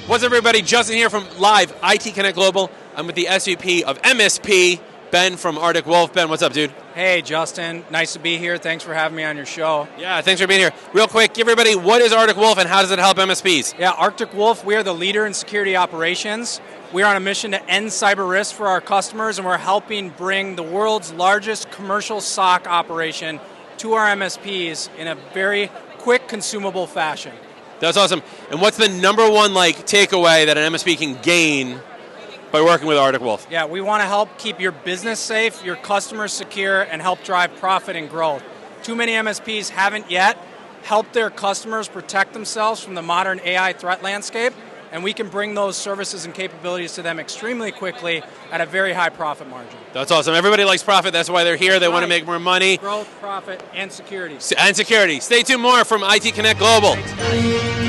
What's up, everybody? Justin here from Live IT Connect Global. I'm with the SVP of MSP, Ben from Arctic Wolf. Ben, what's up, dude? Hey, Justin. Nice to be here. Thanks for having me on your show. Yeah, thanks for being here. Real quick, give everybody, what is Arctic Wolf and how does it help MSPs? Yeah, Arctic Wolf, we are the leader in security operations. We are on a mission to end cyber risk for our customers, and we're helping bring the world's largest commercial SOC operation to our MSPs in a very quick, consumable fashion. That's awesome. And what's the number one takeaway that an MSP can gain by working with Arctic Wolf? Yeah, we want to help keep your business safe, your customers secure, and help drive profit and growth. Too many MSPs haven't yet helped their customers protect themselves from the modern AI threat landscape, and we can bring those services and capabilities to them extremely quickly at a very high profit margin. That's awesome. Everybody likes profit. That's why they're here. They want to make more money. Growth, profit, and security. And security. Stay tuned more from IT Connect Global. Thanks, guys.